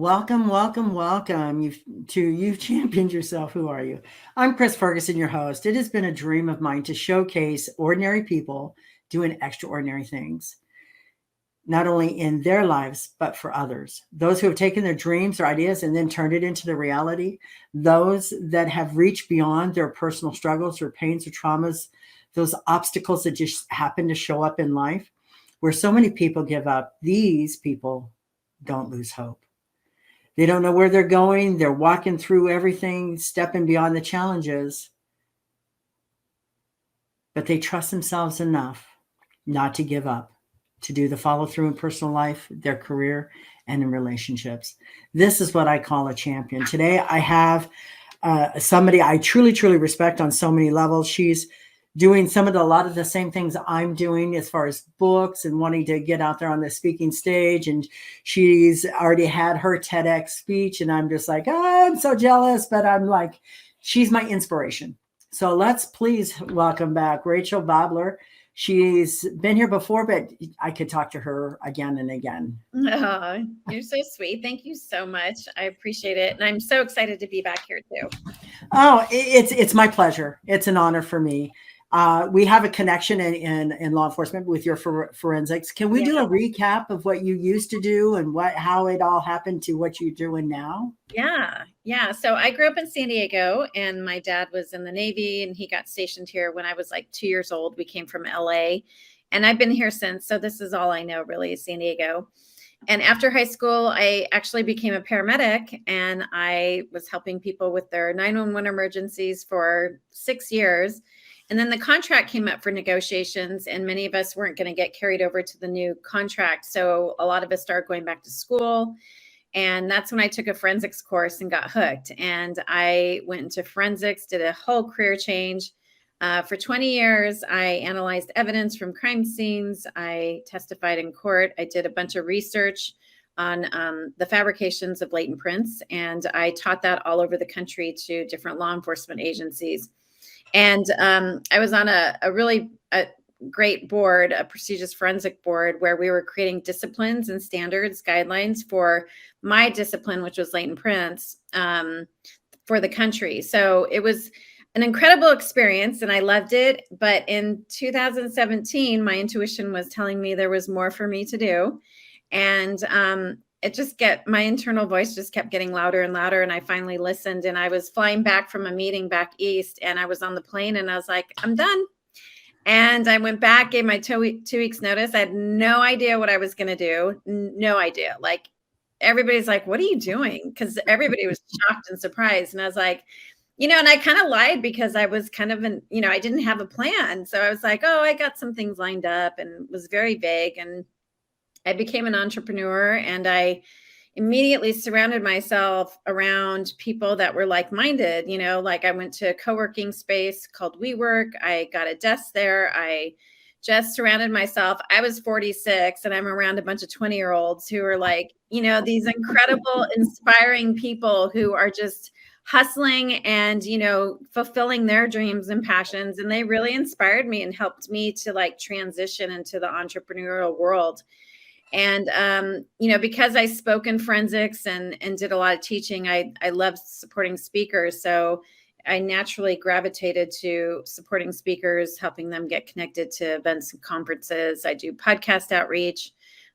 Welcome, welcome, welcome. You've championed yourself. Who are you? I'm Chris Ferguson, your host. It has been a dream of mine to showcase ordinary people doing extraordinary things, not only in their lives, but for others. Those who have taken their dreams or ideas and then turned it into the reality, those that have reached beyond their personal struggles or pains or traumas, those obstacles that just happen to show up in life, where so many people give up. These people don't lose hope. They don't know where they're going. They're walking through everything, stepping beyond the challenges, but they trust themselves enough not to give up, to do the follow through in personal life, their career, and in relationships. This is what I call a champion. Today, I have somebody I truly, truly respect on so many levels. She's doing a lot of the same things I'm doing as far as books and wanting to get out there on the speaking stage. And she's already had her TEDx speech. And I'm just like, oh, I'm so jealous, but I'm like, she's my inspiration. So let's please welcome back Rachelle Babler. She's been here before, but I could talk to her again and again. Oh, you're so sweet. Thank you so much. I appreciate it. And I'm so excited to be back here too. Oh, it's my pleasure. It's an honor for me. We have a connection in law enforcement with your forensics. Can we do a recap of what you used to do and how it all happened to what you're doing now? Yeah. So I grew up in San Diego, and my dad was in the Navy, and he got stationed here when I was like 2 years old. We came from LA, and I've been here since. So this is all I know really is San Diego. And after high school, I actually became a paramedic, and I was helping people with their 911 emergencies for 6 years. And then the contract came up for negotiations, and many of us weren't going to get carried over to the new contract. So a lot of us started going back to school. And that's when I took a forensics course and got hooked. And I went into forensics, did a whole career change. For 20 years, I analyzed evidence from crime scenes. I testified in court. I did a bunch of research on the fabrications of latent prints. And I taught that all over the country to different law enforcement agencies. And I was on a really great board, a prestigious forensic board, where we were creating disciplines and standards, guidelines for my discipline, which was latent prints, for the country. So it was an incredible experience and I loved it. But in 2017, my intuition was telling me there was more for me to do. And my internal voice just kept getting louder and louder. And I finally listened, and I was flying back from a meeting back east, and I was on the plane, and I was like, I'm done. And I went back, gave my 2 weeks notice. I had no idea what I was going to do. No idea. Like, everybody's like, what are you doing? Because everybody was shocked and surprised. And I was like, and I kind of lied because I was kind of I didn't have a plan. So I was like, oh, I got some things lined up, and was very vague. And I became an entrepreneur, and I immediately surrounded myself around people that were like-minded. Like I went to a co-working space called WeWork. I got a desk there. I just surrounded myself. I was 46, and I'm around a bunch of 20-year-olds who are like, these incredible, inspiring people who are just hustling and, fulfilling their dreams and passions. And they really inspired me and helped me to like transition into the entrepreneurial world. And, because I spoke in forensics and did a lot of teaching, I loved supporting speakers. So I naturally gravitated to supporting speakers, helping them get connected to events and conferences. I do podcast outreach.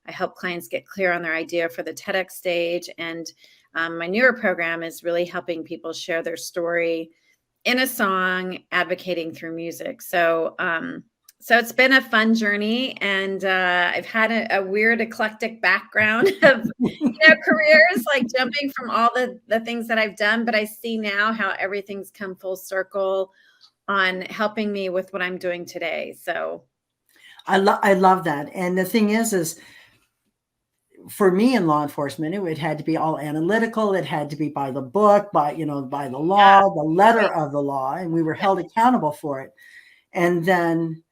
I help clients get clear on their idea for the TEDx stage. And my newer program is really helping people share their story in a song, advocating through music. So it's been a fun journey, and I've had a weird eclectic background of careers, like jumping from all the things that I've done. But I see now how everything's come full circle on helping me with what I'm doing today. So I love that. And the thing is for me in law enforcement, it had to be all analytical. It had to be by the book, by the law, the letter of the law, and we were held accountable for it. And then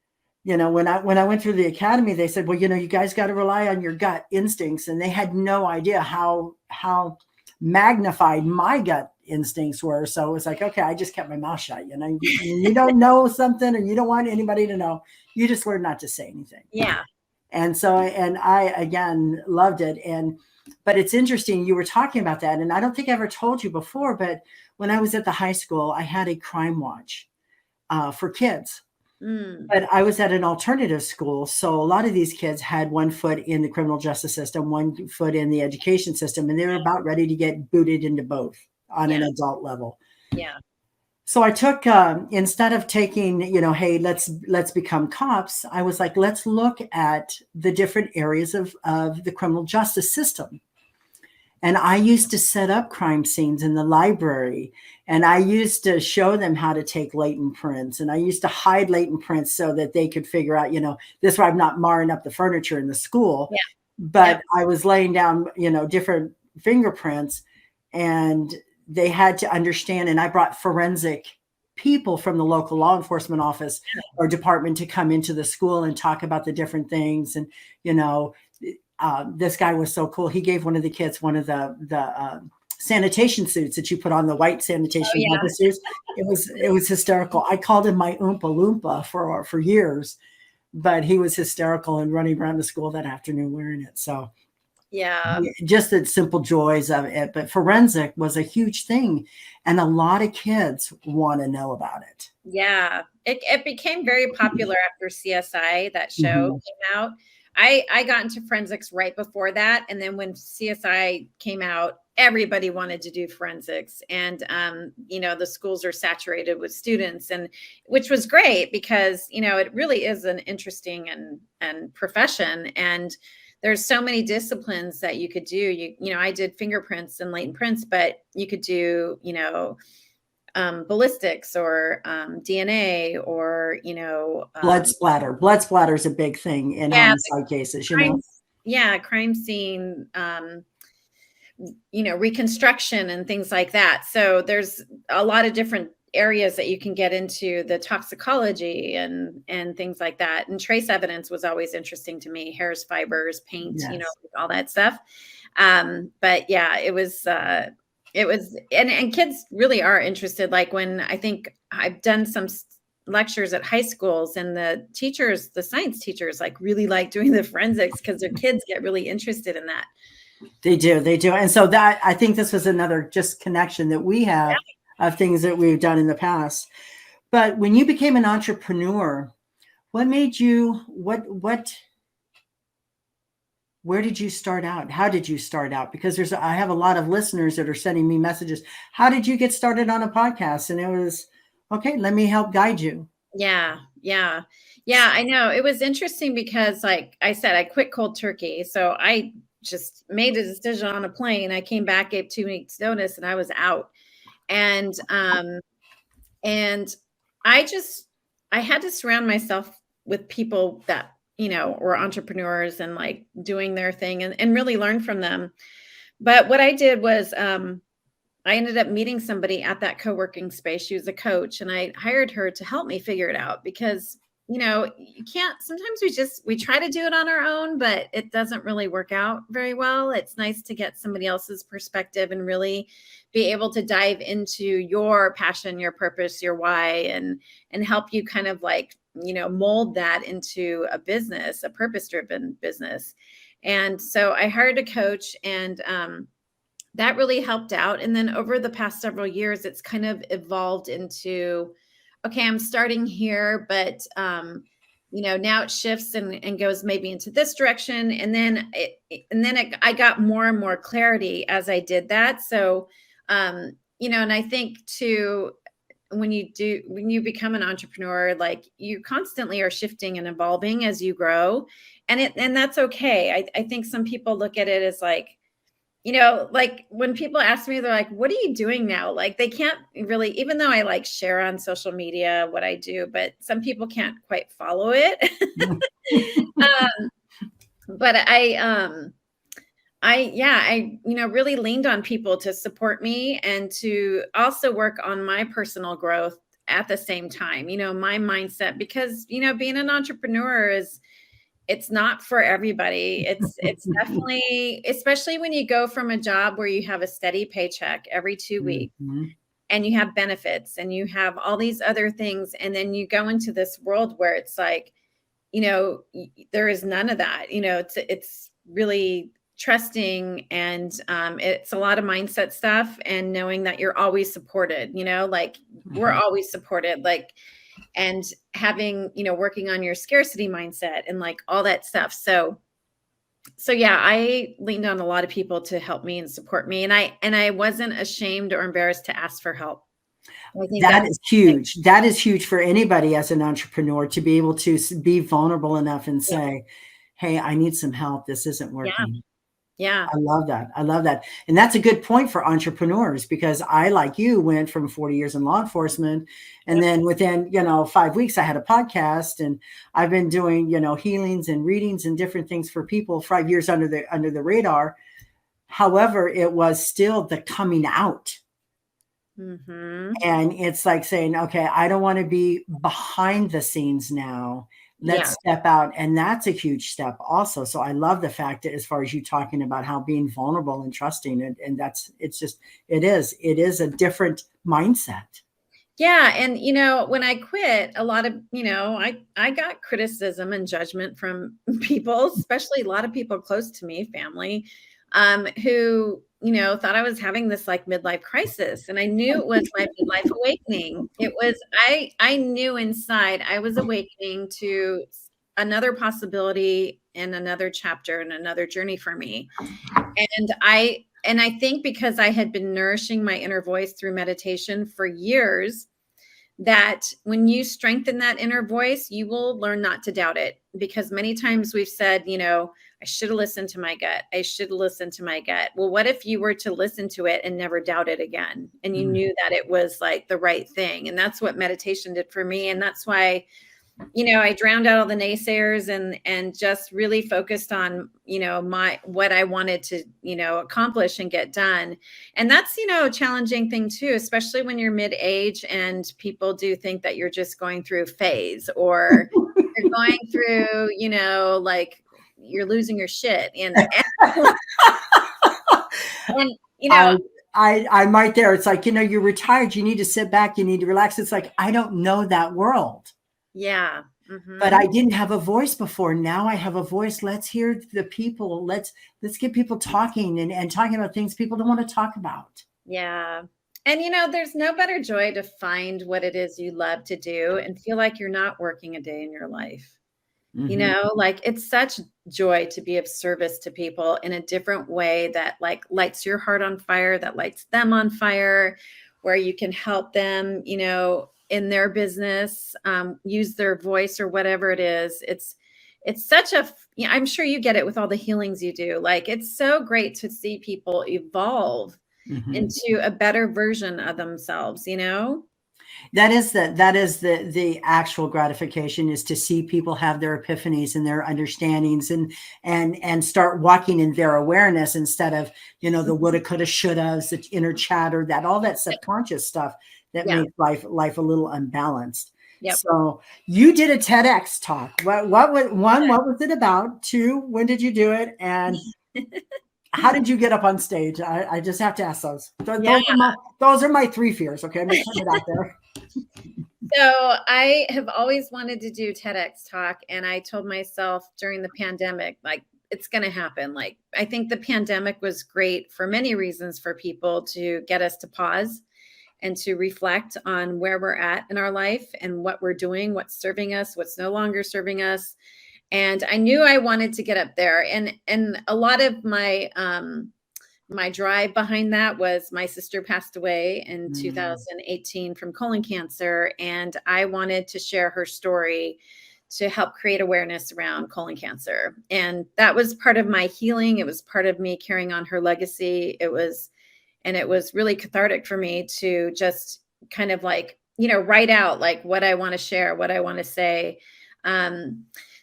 when I went through the academy, they said, well, you guys got to rely on your gut instincts. And they had no idea how magnified my gut instincts were. So it was like, okay, I just kept my mouth shut. You don't know something and you don't want anybody to know. You just learn not to say anything. Yeah. And so, and I, again, loved it. And But it's interesting, you were talking about that, and I don't think I ever told you before, but when I was at the high school, I had a crime watch for kids. But I was at an alternative school, so a lot of these kids had one foot in the criminal justice system, one foot in the education system, and they were about ready to get booted into both on an adult level. Yeah. So I took instead of taking, hey, let's become cops, I was like, let's look at the different areas of the criminal justice system. And I used to set up crime scenes in the library, and I used to show them how to take latent prints, and I used to hide latent prints so that they could figure out, this way I'm not marring up the furniture in the school. Yeah. But I was laying down, different fingerprints, and they had to understand. And I brought forensic people from the local law enforcement office or department to come into the school and talk about the different things. And, this guy was so cool. He gave one of the kids one of the sanitation suits that you put on, the white sanitation suits. It was hysterical. I called him my Oompa Loompa for years, but he was hysterical and running around the school that afternoon wearing it. So just the simple joys of it. But forensic was a huge thing, and a lot of kids want to know about it. Yeah, it became very popular after CSI, that show came out. I got into forensics right before that. And then when CSI came out, everybody wanted to do forensics. And, the schools are saturated with students, and which was great because, it really is an interesting and profession. And there's so many disciplines that you could do. I did fingerprints and latent prints, but you could do, ballistics or DNA or, blood splatter. Blood splatter is a big thing in homicide cases, crime scene, reconstruction and things like that. So there's a lot of different areas that you can get into, the toxicology and things like that. And trace evidence was always interesting to me, hairs, fibers, paint, all that stuff. But yeah, it was, and kids really are interested. Like when I think I've done some lectures at high schools, and the science teachers really like doing the forensics because their kids get really interested in that. They do. And so that, I think this was another just connection that we have of things that we've done in the past. But when you became an entrepreneur, what made you, where did you start out? How did you start out? Because I have a lot of listeners that are sending me messages. How did you get started on a podcast? And it was, okay, let me help guide you. Yeah. I know. It was interesting because, like I said, I quit cold turkey. So I just made a decision on a plane. I came back, gave 2 weeks notice, and I was out. And I had to surround myself with people that, were entrepreneurs and doing their thing and really learn from them. But what I did was, I ended up meeting somebody at that co-working space. She was a coach, and I hired her to help me figure it out because, you can't, sometimes we try to do it on our own, but it doesn't really work out very well. It's nice to get somebody else's perspective and really be able to dive into your passion, your purpose, your why, and help you kind of mold that into a business, a purpose-driven business. And so I hired a coach, and that really helped out. And then over the past several years, it's kind of evolved into, okay, I'm starting here, but now it shifts and goes maybe into this direction. And then I got more and more clarity as I did that. So, and I think too, when you become an entrepreneur, you constantly are shifting and evolving as you grow, and that's okay. I think some people look at it as when people ask me, they're like, what are you doing now? They can't really, even though I share on social media what I do, but some people can't quite follow it. But I really leaned on people to support me and to also work on my personal growth at the same time, my mindset, because, being an entrepreneur it's not for everybody. It's definitely, especially when you go from a job where you have a steady paycheck every 2 weeks and you have benefits and you have all these other things. And then you go into this world where it's there is none of that, it's really trusting, and it's a lot of mindset stuff, and knowing that you're always supported, like we're always supported, like, and having, working on your scarcity mindset and like all that stuff. So yeah, I leaned on a lot of people to help me and support me. And I wasn't ashamed or embarrassed to ask for help. I think That that's is huge. That is huge for anybody as an entrepreneur, to be able to be vulnerable enough and yeah, say, hey, I need some help. This isn't yeah, working. yeah, I love that. I love that. And that's a good point for entrepreneurs, because I, like you, went from 40 years in law enforcement. And yep, then within, 5 weeks, I had a podcast, and I've been doing, healings and readings and different things for people 5 years under the radar. However, it was still the coming out. mm-hmm. And it's like saying, okay, I don't want to be behind the scenes now. Let's Yeah, step out. And that's a huge step also. So I love the fact that, as far as you talking about how being vulnerable and trusting, and it is a different mindset. yeah. And when I quit, a lot of, I got criticism and judgment from people, especially a lot of people close to me, family, who, thought I was having this like midlife crisis. And I knew it was my midlife awakening. I knew inside I was awakening to another possibility and another chapter and another journey for me. And I think because I had been nourishing my inner voice through meditation for years, that when you strengthen that inner voice, you will learn not to doubt it. Because many times we've said, I should have listened to my gut. I should have listened to my gut. Well, what if you were to listen to it and never doubt it again? And you Mm. knew that it was like the right thing. And that's what meditation did for me. And that's why, I drowned out all the naysayers and just really focused on, what I wanted to, accomplish and get done. And that's, a challenging thing too, especially when you're mid-age and people do think that you're just going through a phase, or you're going through, like you're losing your shit. And I'm right there. It's like, you're retired. You need to sit back. You need to relax. It's like, I don't know that world. yeah. But Mm-hmm. I didn't have a voice before. Now I have a voice. Let's hear the people. Let's get people talking and talking about things people don't want to talk about. Yeah. And there's no better joy to find what it is you love to do and feel like you're not working a day in your life. Mm-hmm. Like it's such joy to be of service to people in a different way that like lights your heart on fire, that lights them on fire, where you can help them, in their business, use their voice or whatever it is. It's such I'm sure you get it with all the healings you do. Like it's so great to see people evolve Mm-hmm. into a better version of themselves. That is the actual gratification, is to see people have their epiphanies and their understandings and start walking in their awareness, instead of, the woulda, coulda, shouldas, the inner chatter, that all that subconscious stuff that Yeah. makes life a little unbalanced. Yep. So you did a TEDx talk. What was one? What was it about? Two, when did you do it? And how did you get up on stage? I just have to ask those. Yeah. Those are my three fears. Okay, I'm just putting it out there. So I have always wanted to do TEDx talk. And I told myself during the pandemic, like, it's going to happen. Like, I think the pandemic was great for many reasons for people to get us to pause and to reflect on where we're at in our life and what we're doing, what's serving us, what's no longer serving us. And I knew I wanted to get up there. And a lot of my drive behind that was my sister passed away in 2018 from colon cancer. And I wanted to share her story to help create awareness around colon cancer. And that was part of my healing. It was part of me carrying on her legacy. It was really cathartic for me to just kind of like, write out like what I want to share, what I want to say.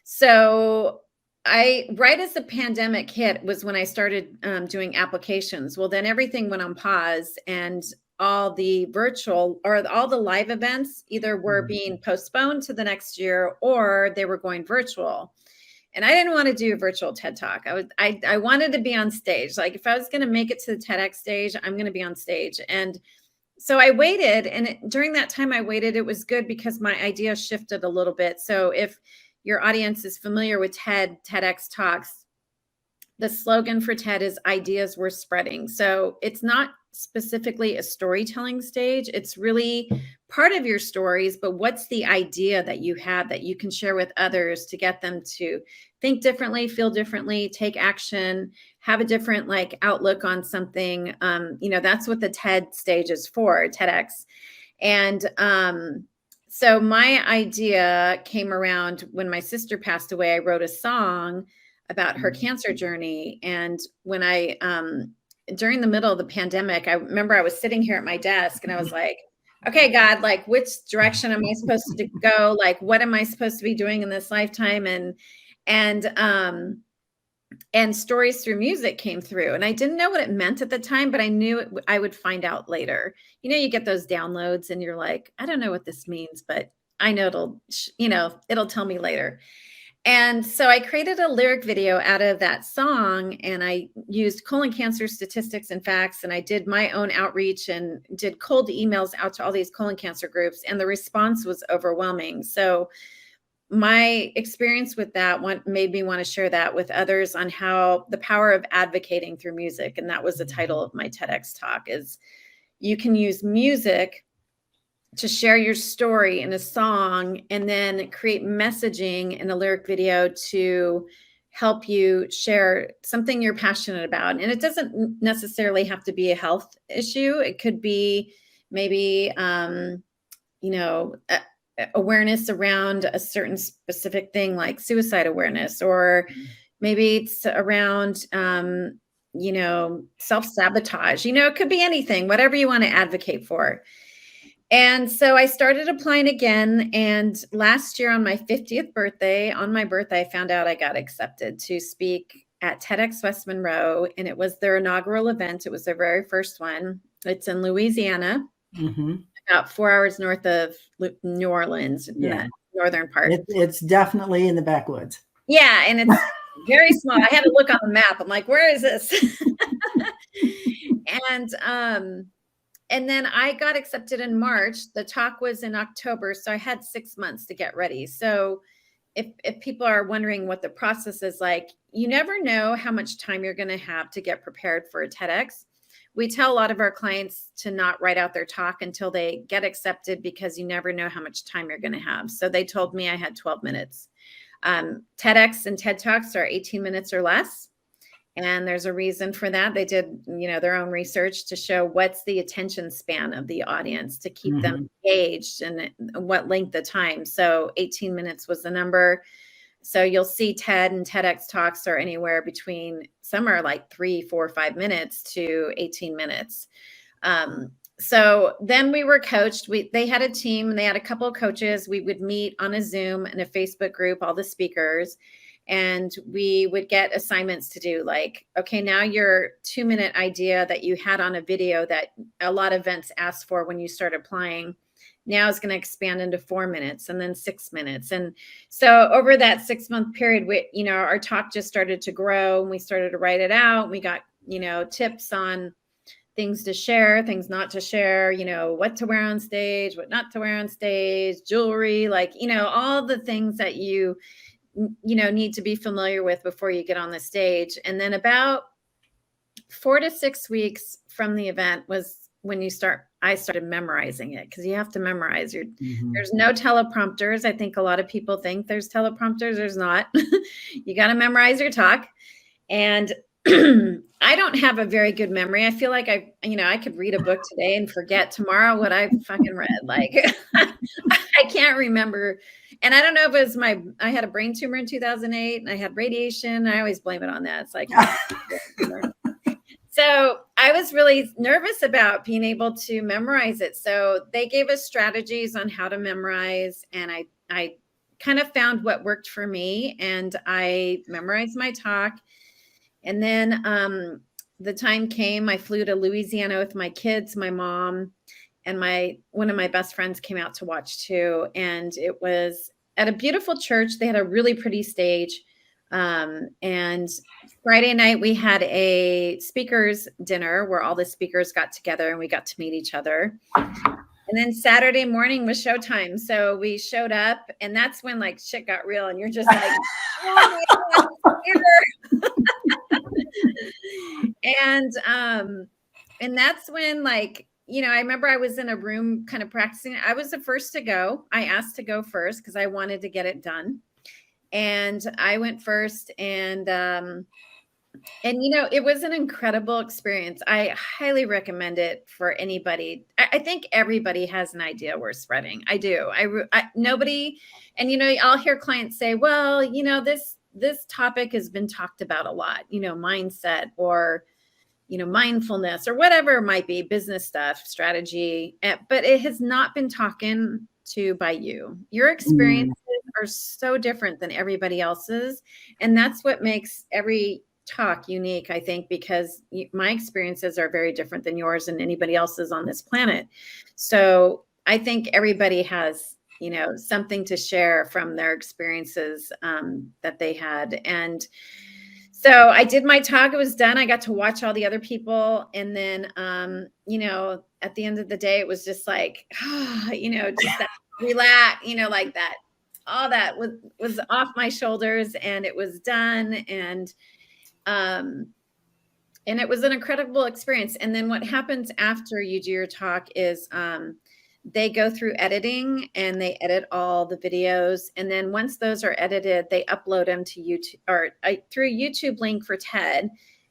So right as the pandemic hit was when I started doing applications. Well, then everything went on pause, and all the virtual or all the live events either were being postponed to the next year or they were going virtual. And I didn't want to do a virtual TED Talk. I wanted to be on stage. Like if I was going to make it to the TEDx stage, I'm going to be on stage. And so I waited. And during that time I waited, it was good because my idea shifted a little bit. So if your audience is familiar with TEDx Talks, the slogan for TED is ideas worth spreading. So it's not specifically a storytelling stage. It's really part of your stories, but what's the idea that you have that you can share with others to get them to think differently, feel differently, take action, have a different like outlook on something. That's what the TED stage is for, TEDx. And so my idea came around when my sister passed away. I wrote a song about her cancer journey. And when I, during the middle of the pandemic, I remember I was sitting here at my desk and I was like, okay, God, like which direction am I supposed to go? Like, what am I supposed to be doing in this lifetime? And stories through music came through, and I didn't know what it meant at the time, but I knew I would find out later. You get those downloads and you're like, I don't know what this means, but I know it'll tell me later. And so I created a lyric video out of that song, and I used colon cancer statistics and facts, and I did my own outreach and did cold emails out to all these colon cancer groups, and the response was overwhelming. So my experience with that made me want to share that with others on how the power of advocating through music. And that was the title of my TEDx talk, is you can use music to share your story in a song and then create messaging in a lyric video to help you share something you're passionate about. And it doesn't necessarily have to be a health issue. It could be maybe, awareness around a certain specific thing like suicide awareness, or maybe it's around, self-sabotage, it could be anything, whatever you want to advocate for. And so I started applying again. And last year on my 50th birthday, I found out I got accepted to speak at TEDx West Monroe. And it was their inaugural event. It was their very first one. It's in Louisiana. Mm-hmm. About 4 hours north of New Orleans, in that northern part. It's definitely in the backwoods. Yeah, and it's very small. I had to look on the map. I'm like, where is this? And then I got accepted in March. The talk was in October, so I had 6 months to get ready. So if people are wondering what the process is like, you never know how much time you're going to have to get prepared for a TEDx. We tell a lot of our clients to not write out their talk until they get accepted, because you never know how much time you're going to have. So they told me I had 12 minutes. TEDx and TED Talks are 18 minutes or less. And there's a reason for that. They did, their own research to show what's the attention span of the audience to keep them engaged and what length of time. So 18 minutes was the number. So you'll see TED and TEDx talks are anywhere between, some are like 3, 4, 5 minutes to 18 minutes. So then we were coached. They had a team, and they had a couple of coaches. We would meet on a Zoom and a Facebook group, all the speakers, and we would get assignments to do, like, okay, now your 2-minute idea that you had on a video that a lot of events asked for when you start applying, now is going to expand into 4 minutes, and then 6 minutes. And so over that 6-month period, our talk just started to grow, and we started to write it out. We got, tips on things to share, things not to share, what to wear on stage, what not to wear on stage, jewelry, like, all the things that you need to be familiar with before you get on the stage. And then about 4 to 6 weeks from the event was when I started memorizing it, because you have to memorize there's no teleprompters. I think a lot of people think there's teleprompters. There's not. You got to memorize your talk. And I don't have a very good memory. I feel like I could read a book today and forget tomorrow what I fucking read. Like, I can't remember. And I don't know if it was I had a brain tumor in 2008 and I had radiation. I always blame it on that. It's like, so I was really nervous about being able to memorize it. So they gave us strategies on how to memorize. And I kind of found what worked for me, and I memorized my talk. And then the time came, I flew to Louisiana with my kids, my mom, and one of my best friends came out to watch too. And it was at a beautiful church. They had a really pretty stage. And Friday night we had a speakers dinner where all the speakers got together and we got to meet each other. And then Saturday morning was showtime. So we showed up, and that's when like shit got real, and you're just like, oh my God, And that's when, like, I remember I was in a room kind of practicing. I was the first to go. I asked to go first because I wanted to get it done. And I went first, and it was an incredible experience. I highly recommend it for anybody. I think everybody has an idea we're spreading. I do. Nobody, and I'll hear clients say, "Well, this topic has been talked about a lot. Mindset or mindfulness or whatever it might be, business stuff, strategy, but it has not been talking to by you. Your experiences are so different than everybody else's, and that's what makes every talk unique, I think, because my experiences are very different than yours and anybody else's on this planet. So I think everybody has something to share from their experiences that they had. And so I did my talk. It was done. I got to watch all the other people. And then, at the end of the day, it was just like, just that relax, like that, all that was off my shoulders, and it was done. And it was an incredible experience. And then what happens after you do your talk is, they go through editing and they edit all the videos. And then once those are edited, they upload them to YouTube or through a YouTube link for TED.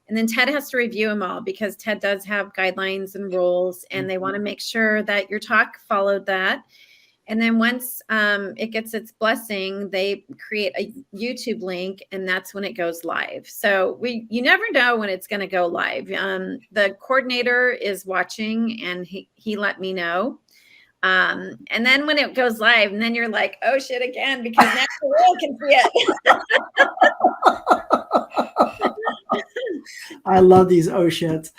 And then TED has to review them all because TED does have guidelines and rules, and they want to make sure that your talk followed that. And then once it gets its blessing, they create a YouTube link, and that's when it goes live. So you never know when it's going to go live. The coordinator is watching, and he let me know. And then when it goes live, and then you're like, oh shit, again, because now the world can see it. I love these oh shits.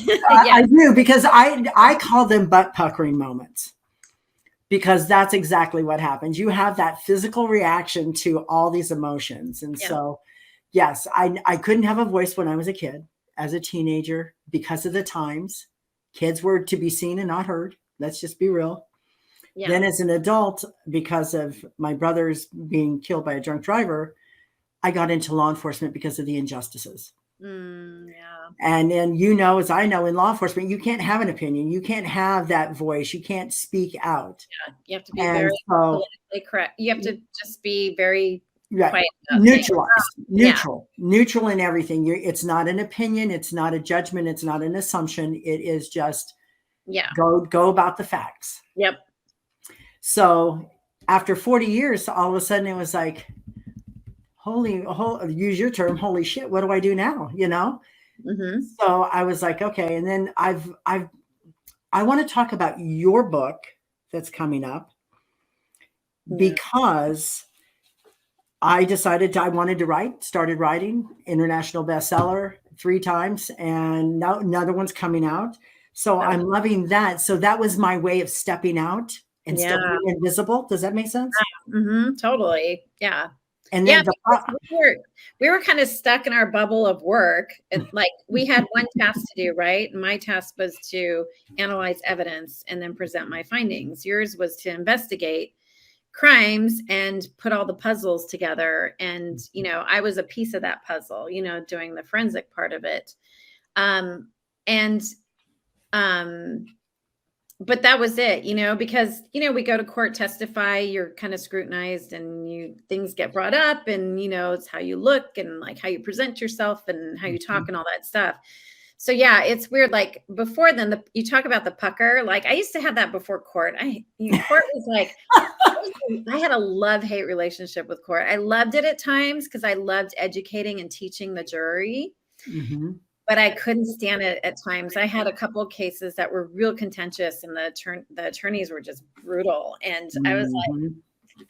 Yeah. I do, because I call them butt puckering moments, because that's exactly what happens. You have that physical reaction to all these emotions. And so, yes, I couldn't have a voice when I was a kid, as a teenager, because of the times. Kids were to be seen and not heard. Let's just be real. Yeah. Then as an adult, because of my brothers being killed by a drunk driver, I got into law enforcement because of the injustices. Yeah. And then, as I know, in law enforcement, you can't have an opinion. You can't have that voice. You can't speak out. Yeah. You have to be very politically correct. You have to just be very quiet. Neutral in everything. It's not an opinion. It's not a judgment. It's not an assumption. It is just go about the facts. Yep. So after 40 years, all of a sudden it was like, use your term, holy shit, what do I do now? Mm-hmm. So I was like, okay. And then I want to talk about your book that's coming up, because I decided I wanted to started writing, international bestseller 3 times, and now another one's coming out. So I'm loving that. So that was my way of stepping out and still being invisible. Does that make sense? Mm-hmm, totally. Yeah. And then we were kind of stuck in our bubble of work. And like, we had one task to do, right? And my task was to analyze evidence and then present my findings. Yours was to investigate crimes and put all the puzzles together. And, I was a piece of that puzzle, doing the forensic part of it. But that was it, because, we go to court, testify, you're kind of scrutinized, and things get brought up, and, it's how you look and like how you present yourself and how you talk and all that stuff. So yeah, it's weird. Like before then, you talk about the pucker. Like I used to have that before court. Court was like, I had a love-hate relationship with court. I loved it at times because I loved educating and teaching the jury. Mm-hmm. But I couldn't stand it at times. I had a couple of cases that were real contentious, and the attorneys were just brutal. And I was like,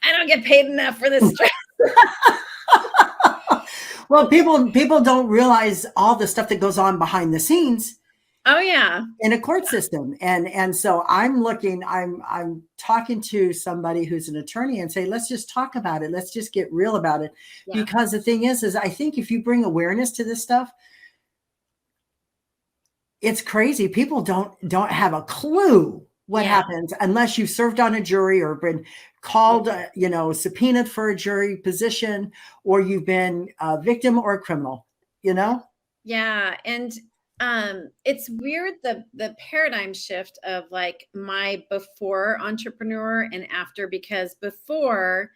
I don't get paid enough for this stress. Well, people don't realize all the stuff that goes on behind the scenes. Oh yeah. In a court system. And so I'm talking to somebody who's an attorney and say, let's just talk about it. Let's just get real about it. Yeah. Because the thing is I think if you bring awareness to this stuff, it's crazy. People don't have a clue what happens unless you've served on a jury or been called, subpoenaed for a jury position, or you've been a victim or a criminal, Yeah. And it's weird the paradigm shift of like my before entrepreneur and after, because before,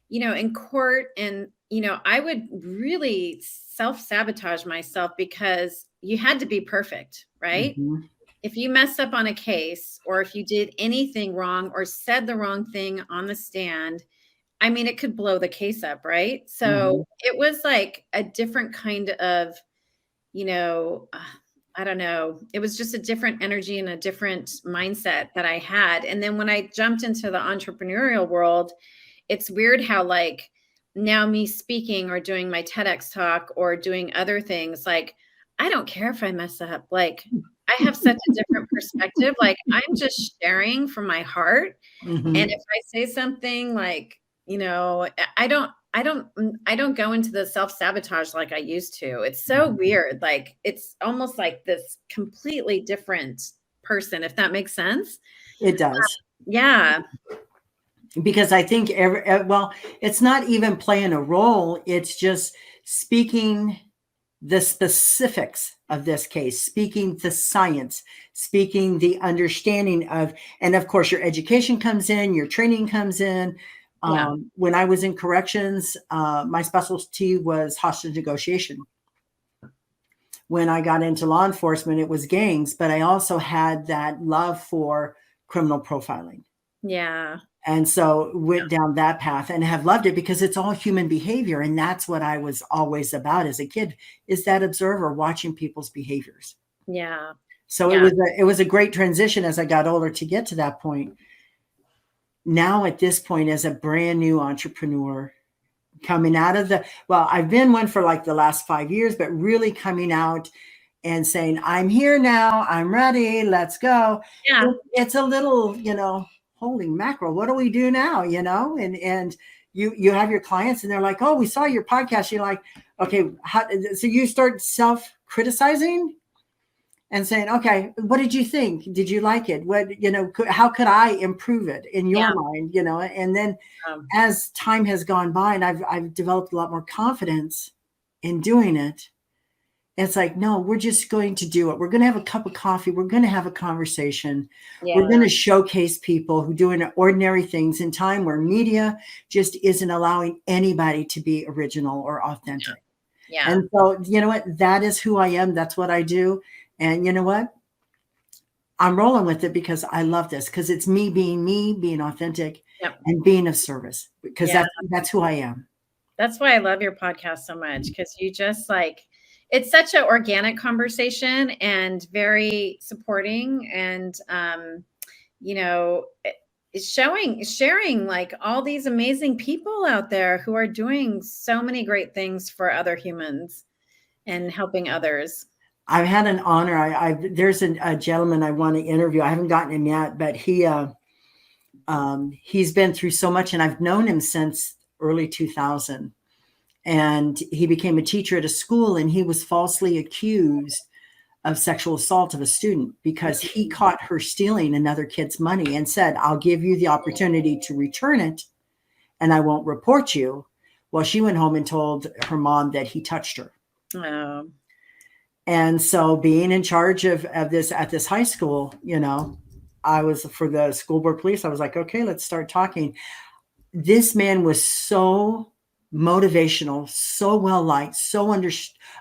in court and, I would really self-sabotage myself because you had to be perfect, right? Mhm. If you messed up on a case or if you did anything wrong or said the wrong thing on the stand, I mean, it could blow the case up, right? So Mhm. it was like a different kind of, you know, uh, I don't know. It was just a different energy and a different mindset that I had. And then when I jumped into the entrepreneurial world, it's weird how like now me speaking or doing my TEDx talk or doing other things, like I don't care if I mess up. Like I have such a different perspective. Like I'm just sharing from my heart. And Mhm. if I say something like, I don't go into the self-sabotage like I used to. It's so weird. Like it's almost like this completely different person, if that makes sense. It does. Yeah. Because I think well, it's not even playing a role. It's just speaking the specifics of this case, speaking the science, speaking the understanding of, and of course, your education comes in, your training comes in. Yeah. When I was in corrections, my specialty was hostage negotiation. When I got into law enforcement, it was gangs, but I also had that love for criminal profiling. Yeah. And so went down that path and have loved it because it's all human behavior. And that's what I was always about as a kid, is that observer watching people's behaviors. Yeah. So Yeah. it was a great transition as I got older to get to that point. Now at this point, as a brand new entrepreneur, coming out of well, I've been one for like the last 5 years, but really coming out and saying, I'm here now, I'm ready, let's go. Yeah. It's a little, holy mackerel, what do we do now? And you have your clients and they're like, oh, we saw your podcast. You're like, okay, so you start self-criticizing and saying, okay, what did you think? Did you like it? How could I improve it in your Yeah. mind? And then Um, as time has gone by and I've developed a lot more confidence in doing it, it's like, no, we're just going to do it. We're going to have a cup of coffee. We're going to have a conversation. We're going yeah. to showcase people who doing ordinary things in time where media just isn't allowing anybody to be original or authentic. Yeah. And so, you know what? That is who I am. That's what I do. And you know what? I'm rolling with it because I love this, because it's me, being authentic Yep. and being of service, because Yeah. that's who I am. That's why I love your podcast so much, because you just like, it's such an organic conversation and very supporting and, it's sharing like all these amazing people out there who are doing so many great things for other humans and helping others. I've had an honor. There's a gentleman I want to interview. I haven't gotten him yet, but he's been through so much, and I've known him since early 2000. And he became a teacher at a school, and he was falsely accused of sexual assault of a student because he caught her stealing another kid's money and said, I'll give you the opportunity to return it and I won't report you. Well, she went home and told her mom that he touched her. Oh, And so being in charge of this at this high school, I was for the school board police. I was like, okay, let's start talking. This man was so motivational, so well liked, so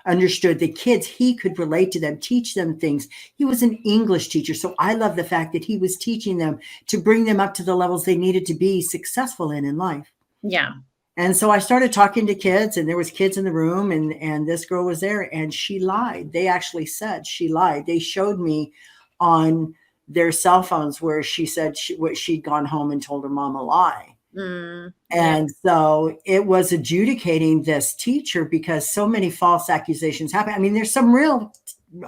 understood the kids. He could relate to them, teach them things. He was an English teacher. So I love the fact that he was teaching them to bring them up to the levels they needed to be successful in life. yeah. And so I started talking to kids, and there was kids in the room, and this girl was there, and she lied. They actually said she lied. They showed me on their cell phones where she said she'd gone home and told her mom a lie. Yeah. And so it was adjudicating this teacher because so many false accusations happen. I mean, there's some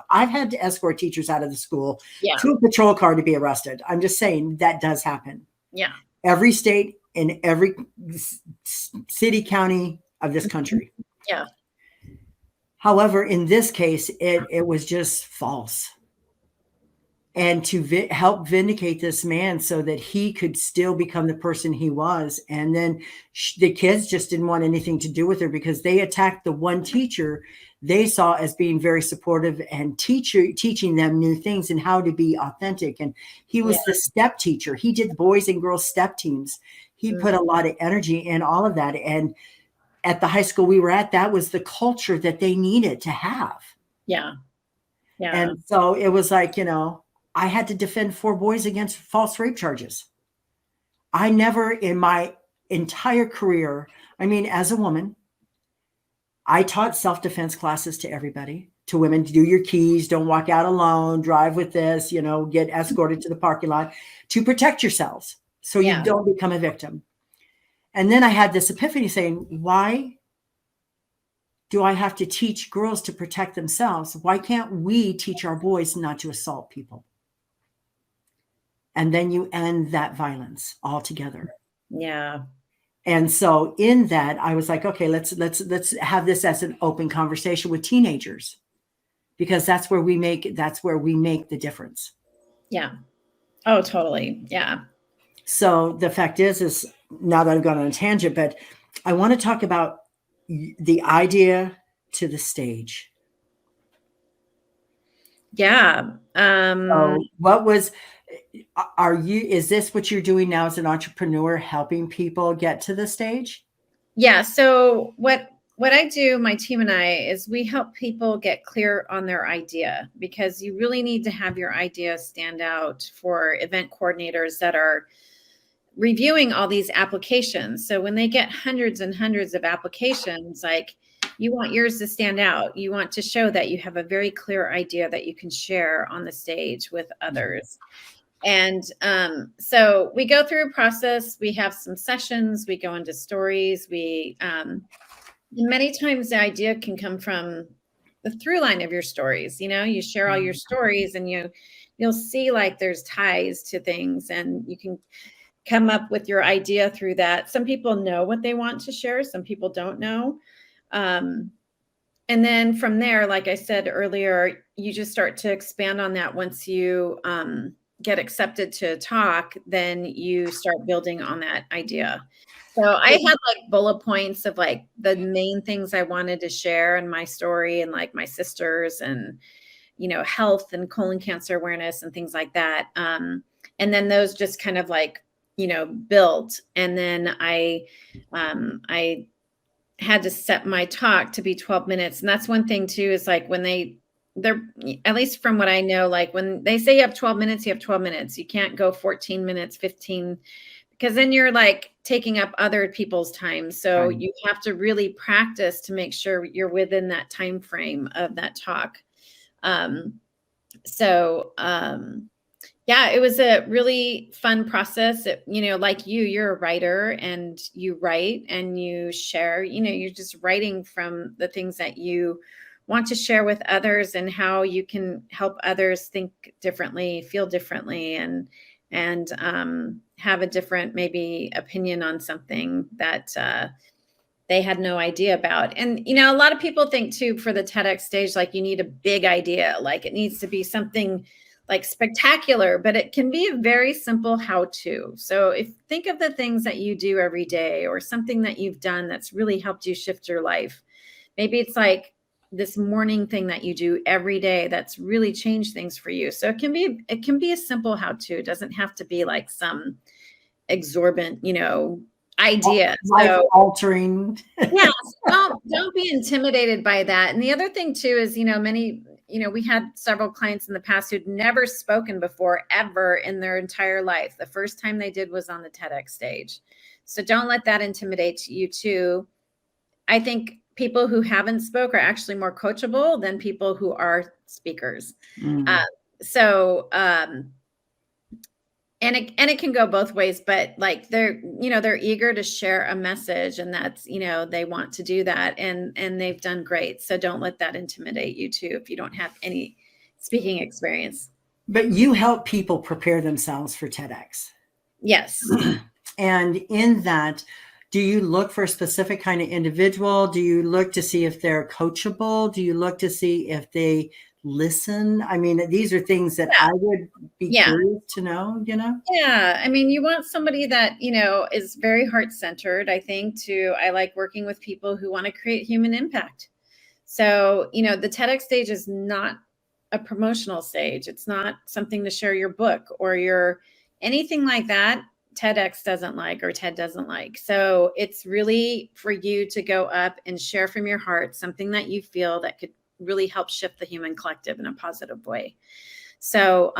I've had to escort teachers out of the school to a patrol car to be arrested. I'm just saying that does happen. Yeah. Every state in every city, county of this country. Yeah. However, in this case, it was just false. and to help vindicate this man so that he could still become the person he was. And then the kids just didn't want anything to do with her because they attacked the one teacher they saw as being very supportive and teaching them new things and how to be authentic. And he was the step teacher. He did boys and girls step teams. He put a lot of energy in all of that. And at the high school we were at, that was the culture that they needed to have. Yeah. Yeah. And so it was like, you know, I had to defend 4 boys against false rape charges. I never in my entire career, I mean, as a woman, I taught self-defense classes to everybody, to women, to do your keys, don't walk out alone, drive with this, you know, get escorted to the parking lot, to protect yourselves so you don't become a victim. And then I had this epiphany saying, why do I have to teach girls to protect themselves? Why can't we teach our boys not to assault people? And then you end that violence altogether. Yeah. And so in that, I was like, okay, let's have this as an open conversation with teenagers, because that's where we make the difference. Yeah. Oh, totally. Yeah. So the fact is now that I've gone on a tangent, but I want to talk about the idea to the stage. Yeah. So is this what you're doing now as an entrepreneur, helping people get to the stage? Yeah. So what I do, my team and I, is we help people get clear on their idea, because you really need to have your idea stand out for event coordinators that are reviewing all these applications. So when they get hundreds and hundreds of applications, like, you want yours to stand out. You want to show that you have a very clear idea that you can share on the stage with others. And so we go through a process. We have some sessions. We go into stories. Many times the idea can come from the through line of your stories. You know, you share all your stories, and you'll see like there's ties to things, and you can come up with your idea through that. Some people know what they want to share. Some people don't know. And then from there, like I said earlier, you just start to expand on that. Once you get accepted to talk, then you start building on that idea. So I had like bullet points of like the main things I wanted to share in my story, and like my sisters, and, you know, health and colon cancer awareness and things like that. And then those just kind of like, you know, built. And then I had to set my talk to be 12 minutes. And that's one thing too, is like when they're, at least from what I know, like when they say you have 12 minutes, you have 12 minutes. You can't go 14 minutes, 15, because then you're like taking up other people's time. So you have to really practice to make sure you're within that time frame of that talk. Yeah, it was a really fun process. You know, like you're a writer, and you write and you share, you know, you're just writing from the things that you want to share with others, and how you can help others think differently, feel differently, and have a different maybe opinion on something that they had no idea about. And, you know, a lot of people think too, for the TEDx stage, like you need a big idea, like it needs to be something like spectacular, but it can be a very simple how-to. So think of the things that you do every day, or something that you've done that's really helped you shift your life. Maybe it's like this morning thing that you do every day that's really changed things for you. So it can be a simple how-to. It doesn't have to be like some exorbitant, you know, idea. Life altering. Yeah. Don't be intimidated by that. And the other thing too is, you know, we had several clients in the past who'd never spoken before ever in their entire life. The first time they did was on the TEDx stage. So don't let that intimidate you too. I think people who haven't spoke are actually more coachable than people who are speakers. And it can go both ways, but like they're eager to share a message, and that's, you know, they want to do that, and they've done great. So don't let that intimidate you too, if you don't have any speaking experience. But you help people prepare themselves for TEDx. Yes. And in that, do you look for a specific kind of individual? Do you look to see if they're coachable? Do you look to see if they listen? I mean, these are things that Yeah. I would be Yeah. curious to know, you know? Yeah. I mean, you want somebody that, is very heart-centered. I like working with people who want to create human impact. So, the TEDx stage is not a promotional stage. It's not something to share your book or your anything like that. TEDx doesn't like, or TED doesn't like. So it's really for you to go up and share from your heart something that you feel that could really help shift the human collective in a positive way. So,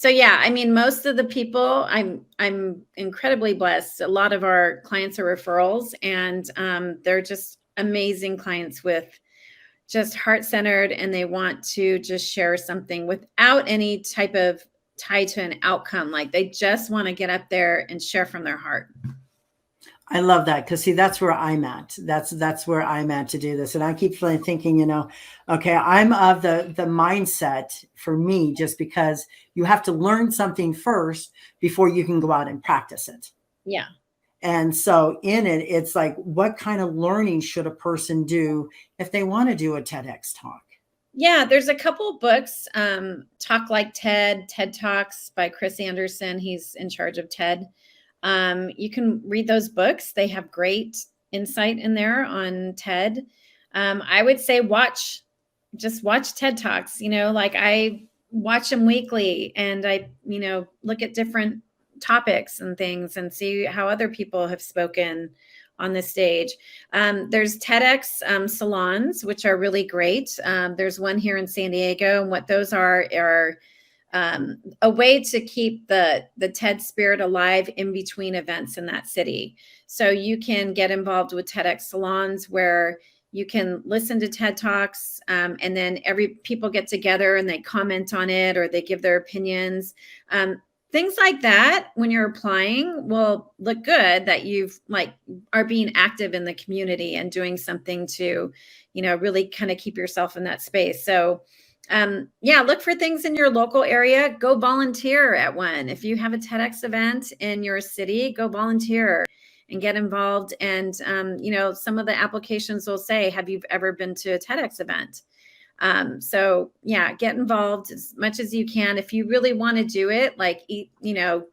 yeah, I mean, most of the people, I'm incredibly blessed. A lot of our clients are referrals, and they're just amazing clients with just heart-centered, and they want to just share something without any type of tie to an outcome. Like, they just want to get up there and share from their heart. I love that, because see, that's where I'm at. That's where I'm at to do this. And I keep thinking, okay, I'm of the mindset for me, just because you have to learn something first before you can go out and practice it. Yeah. And so in it, it's like, what kind of learning should a person do if they want to do a TEDx talk? Yeah, there's a couple of books, Talk Like TED Talks by Chris Anderson. He's in charge of TED. You can read those books. They have great insight in there on TED. I would say just watch TED Talks. Like, I watch them weekly, and I, look at different topics and things and see how other people have spoken on the stage. There's TEDx salons, which are really great. There's one here in San Diego, and what those are a way to keep the TED spirit alive in between events in that city. So you can get involved with TEDx salons where you can listen to TED Talks, and then people get together and they comment on it, or they give their opinions. Things like that, when you're applying, will look good that are being active in the community and doing something to, really kind of keep yourself in that space. So, look for things in your local area. Go volunteer at one. If you have a TEDx event in your city, go volunteer and get involved. And, some of the applications will say, have you ever been to a TEDx event? So yeah, get involved as much as you can. If you really want to do it,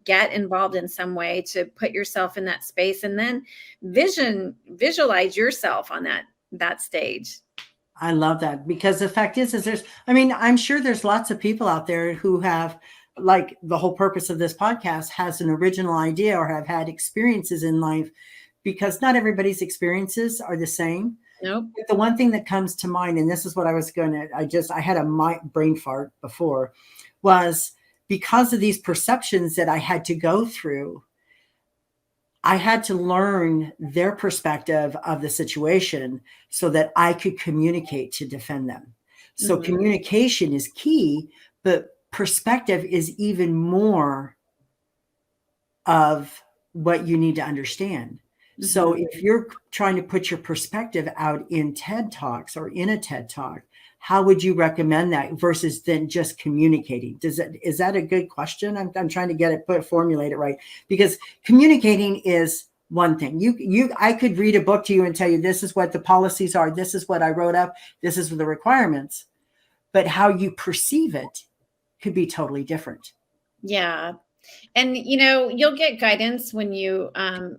get involved in some way to put yourself in that space, and then visualize yourself on that stage. I love that, because the fact is I'm sure there's lots of people out there who have, like, the whole purpose of this podcast, has an original idea or have had experiences in life, because not everybody's experiences are the same. Nope. But the one thing that comes to mind, and this is what I had a brain fart before, was because of these perceptions that I had to go through, I had to learn their perspective of the situation so that I could communicate to defend them. So Mm-hmm. Communication is key, but perspective is even more of what you need to understand. Mm-hmm. So if you're trying to put your perspective out in TED Talks or in a TED Talk, how would you recommend that versus then just communicating? Is that a good question? I'm trying to get it, formulate it right, because communicating is one thing. I could read a book to you and tell you, this is what the policies are. This is what I wrote up. This is the requirements, but how you perceive it could be totally different. Yeah. And, you'll get guidance when you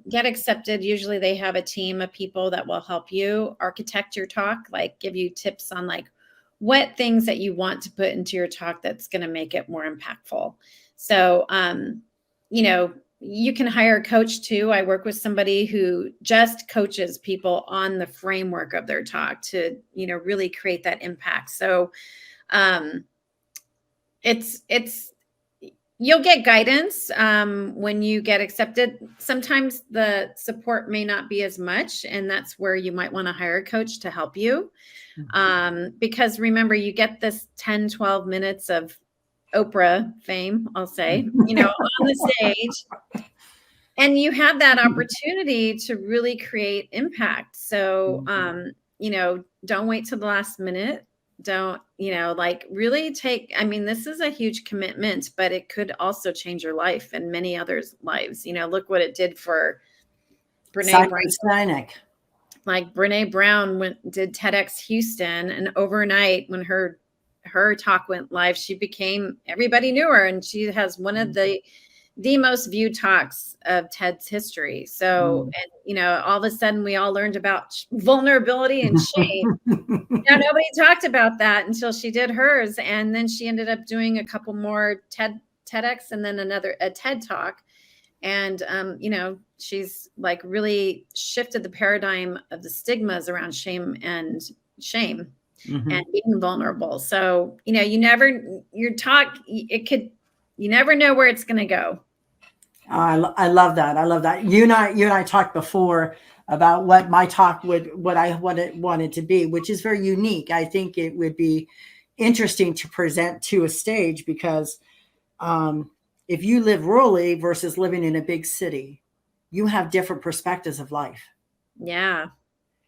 get accepted. Usually they have a team of people that will help you architect your talk, like give you tips on what things that you want to put into your talk that's going to make it more impactful. So, you can hire a coach too. I work with somebody who just coaches people on the framework of their talk to, really create that impact. So, you'll get guidance when you get accepted. Sometimes the support may not be as much, and that's where you might want to hire a coach to help you. Because remember, you get this 10, 12 minutes of Oprah fame, I'll say, on the stage. And you have that opportunity to really create impact. So, don't wait till the last minute. Don't, really this is a huge commitment, but it could also change your life and many others' lives. Look what it did for Brene Brown. Like Brene Brown did TEDx Houston, and overnight, when her her talk went live, everybody knew her, and she has one of the most viewed talks of TED's history. So, and all of a sudden we all learned about vulnerability and shame. Now, nobody talked about that until she did hers. And then she ended up doing a couple more TEDx and then a TED talk. And, she's like really shifted the paradigm of the stigmas around shame and being vulnerable. So, you never know where it's going to go. I love that. I love that. You and I talked before about what my talk what I wanted to be, which is very unique. I think it would be interesting to present to a stage because if you live rurally versus living in a big city, you have different perspectives of life. Yeah.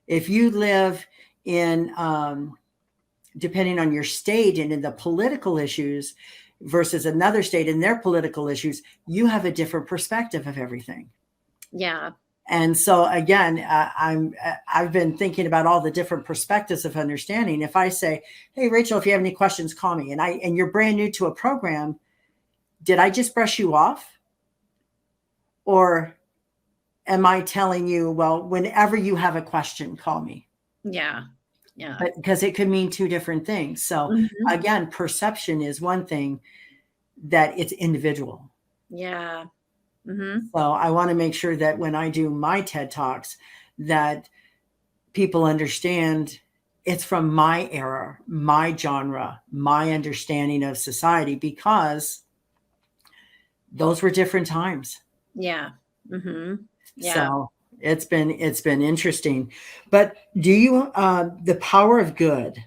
If you live in, depending on your state and in the political issues versus another state and their political issues, you have a different perspective of everything. Yeah. And so again, I've been thinking about all the different perspectives of understanding. If I say, hey, Rachel, if you have any questions, call me. And you're brand new to a program, did I just brush you off? Or am I telling you, well, whenever you have a question, call me? Yeah. Yeah. But because it could mean two different things. So again, perception is one thing that it's individual. Yeah. So I want to make sure that when I do my TED Talks, that people understand it's from my era, my genre, my understanding of society, because those were different times. Yeah. Yeah. So it's been interesting. But do you, the power of good,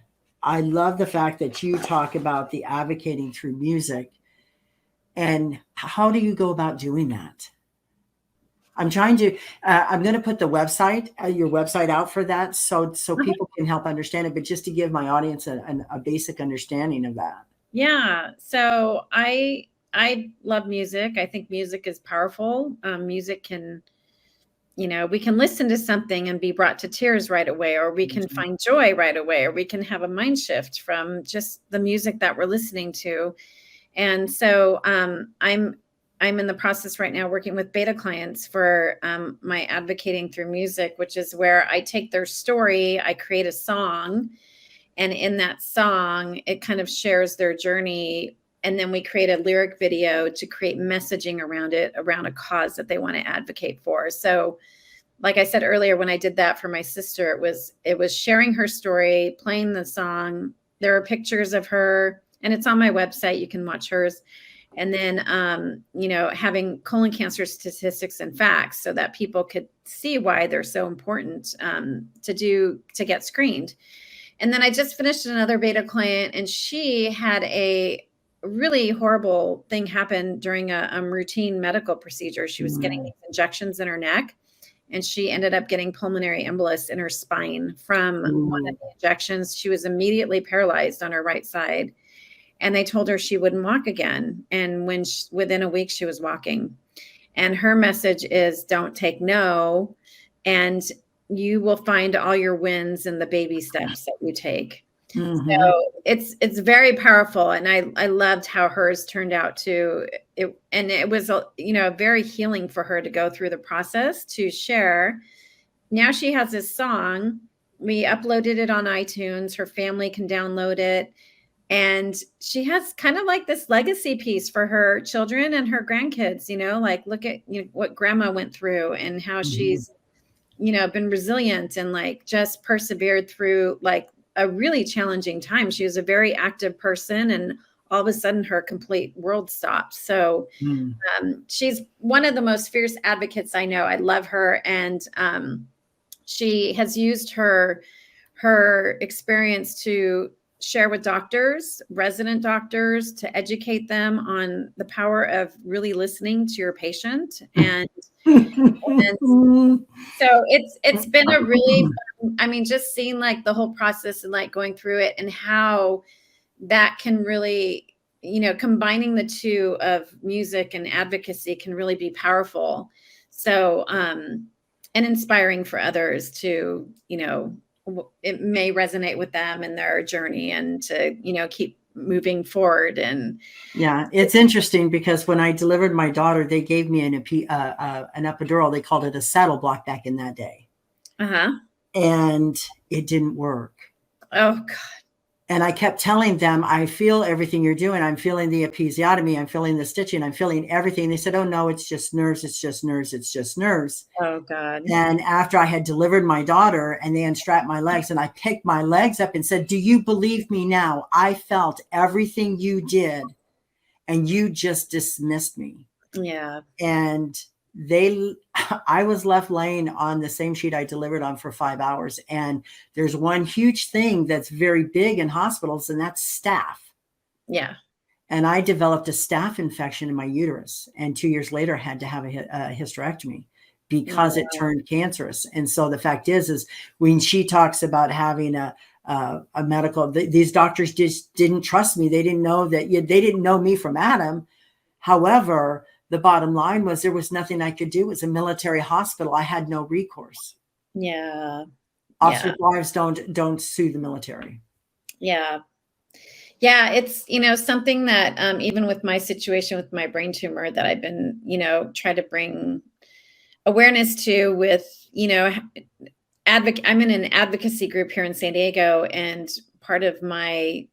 I love the fact that you talk about the advocating through music. And how do you go about doing that? I'm trying to, I'm going to put the website, your website out for that. So people can help understand it, but just to give my audience a basic understanding of that. Yeah. So I love music. I think music is powerful. Music can, we can listen to something and be brought to tears right away, or we can find joy right away, or we can have a mind shift from just the music that we're listening to. And so I'm in the process right now working with beta clients for my advocating through music, which is where I take their story, I create a song, and in that song, it kind of shares their journey. And then we create a lyric video to create messaging around it, around a cause that they want to advocate for. So like I said earlier, when I did that for my sister, it was sharing her story, playing the song. There are pictures of her, and it's on my website. You can watch hers. And then, having colon cancer statistics and facts so that people could see why they're so important to get screened. And then I just finished another beta client, and she had a really horrible thing happen during a routine medical procedure. She was getting these injections in her neck, and she ended up getting pulmonary embolus in her spine from one of the injections. She was immediately paralyzed on her right side. And they told her she wouldn't walk again. And within a week, she was walking. And her message is, don't take no. And you will find all your wins in the baby steps that you take. So it's very powerful. And I loved how hers turned out too. And it was, very healing for her to go through the process to share. Now she has this song. We uploaded it on iTunes. Her family can download it. And she has kind of like this legacy piece for her children and her grandkids, like look at what grandma went through and how she's, been resilient and like just persevered through like a really challenging time. She was a very active person, and all of a sudden her complete world stopped. So she's one of the most fierce advocates I know. I love her. And she has used her experience to share with doctors, resident doctors, to educate them on the power of really listening to your patient. And so it's been a really, just seeing like the whole process and like going through it and how that can really, combining the two of music and advocacy can really be powerful. So, and inspiring for others to, it may resonate with them in their journey, and to, keep moving forward. And yeah, it's interesting because when I delivered my daughter, they gave me an epidural. They called it a saddle block back in that day. And it didn't work. Oh God. And I kept telling them, I feel everything you're doing. I'm feeling the episiotomy. I'm feeling the stitching. I'm feeling everything. They said, oh, no, it's just nerves. It's just nerves. It's just nerves. Oh, God. And after I had delivered my daughter and they unstrapped my legs and I picked my legs up and said, do you believe me now? I felt everything you did and you just dismissed me. Yeah. And I was left laying on the same sheet I delivered on for 5 hours. And there's one huge thing that's very big in hospitals, and that's staph. Yeah. And I developed a staph infection in my uterus. And 2 years later, I had to have a hysterectomy because it turned cancerous. And so the fact is when she talks about having a medical, these doctors just didn't trust me. They didn't know that they didn't know me from Adam. However, the bottom line was there was nothing I could do. It was a military hospital. I had no recourse. Yeah. Officers' wives don't sue the military. Yeah. Yeah. It's, something that even with my situation with my brain tumor that I've been, try to bring awareness to with, I'm in an advocacy group here in San Diego, and part of my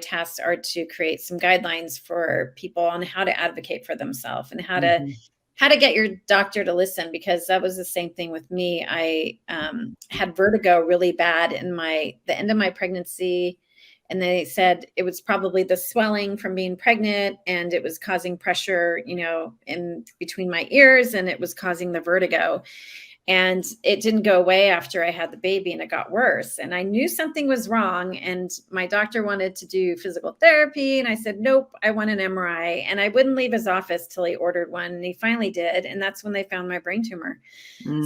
tasks are to create some guidelines for people on how to advocate for themselves and how to get your doctor to listen, because that was the same thing with me. I had vertigo really bad in the end of my pregnancy. And they said it was probably the swelling from being pregnant, and it was causing pressure, in between my ears, and it was causing the vertigo. And it didn't go away after I had the baby, and it got worse. And I knew something was wrong. And my doctor wanted to do physical therapy. And I said, nope, I want an MRI. And I wouldn't leave his office till he ordered one. And he finally did. And that's when they found my brain tumor.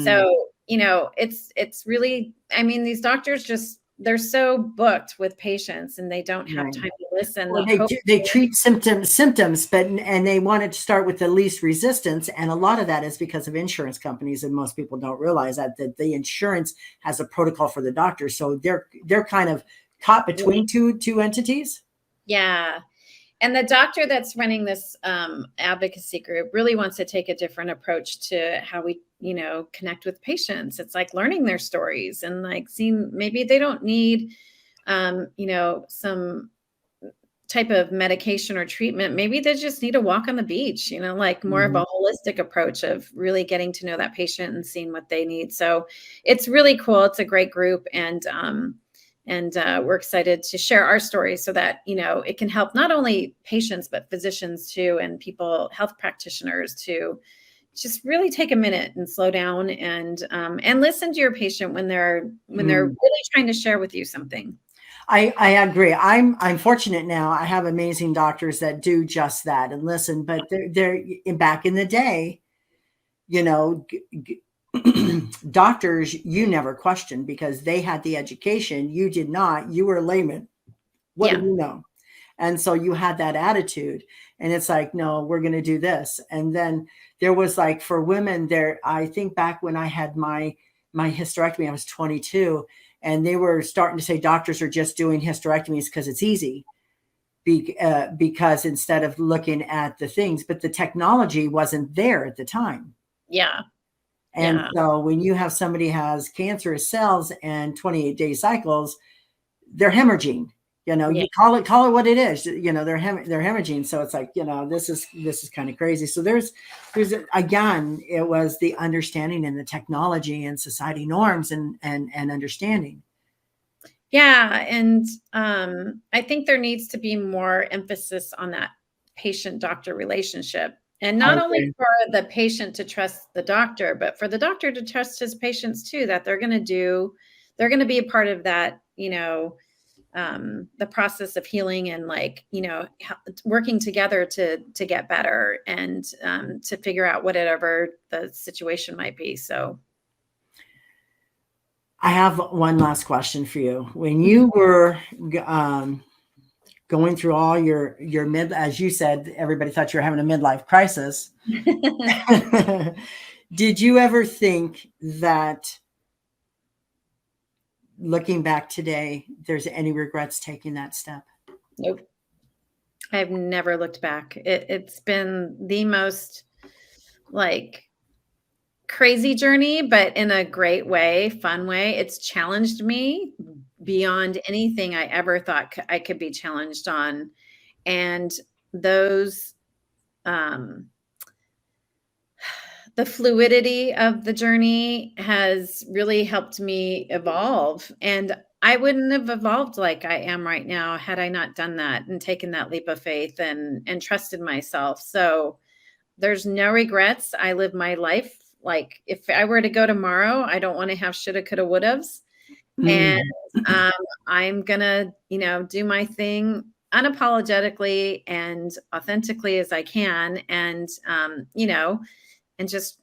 So, it's really, these doctors they're so booked with patients, and they don't have time to listen. Well, they treat symptoms, and they wanted to start with the least resistance. And a lot of that is because of insurance companies. And most people don't realize that the insurance has a protocol for the doctor. So they're kind of caught between two entities. Yeah. And the doctor that's running this advocacy group really wants to take a different approach to how we, connect with patients. It's like learning their stories and like seeing maybe they don't need, some type of medication or treatment. Maybe they just need a walk on the beach, like more of a holistic approach of really getting to know that patient and seeing what they need. So it's really cool. It's a great group. And we're excited to share our stories so that, it can help not only patients, but physicians too, and people, health practitioners to just really take a minute and slow down and listen to your patient when they're really trying to share with you something. I agree. I'm fortunate now. I have amazing doctors that do just that and listen, but they're back in the day, doctors, you never questioned because they had the education. You did not. You were a layman. What do you know? And so you had that attitude, and it's like, no, we're going to do this. And then there was like for women there, I think back when I had my hysterectomy, I was 22, and they were starting to say doctors are just doing hysterectomies because it's easy. Because instead of looking at the things, but the technology wasn't there at the time. Yeah. And so when you have somebody has cancerous cells and 28-day cycles, they're hemorrhaging. You call it what it is. They're hemorrhaging. So it's like, this is kind of crazy. So there's again, it was the understanding and the technology and society norms and understanding. Yeah, and I think there needs to be more emphasis on that patient-doctor relationship. And not only for the patient to trust the doctor, but for the doctor to trust his patients too, that they're going to be a part of that, the process of healing and working together to get better and to figure out whatever the situation might be. So I have one last question for you. When you were going through all your as you said, everybody thought you were having a midlife crisis. Did you ever think that, looking back today, there's any regrets taking that step? Nope. I've never looked back. It's been the most like crazy journey, but in a great way, fun way. It's challenged me beyond anything I ever thought I could be challenged on. And those, um, the fluidity of the journey has really helped me evolve. And I wouldn't have evolved like I am right now had I not done that and taken that leap of faith and trusted myself. So there's no regrets. I live my life like if I were to go tomorrow, I don't want to have shoulda, coulda, wouldas. And Mm. um, I'm gonna, do my thing unapologetically and authentically as I can, and and just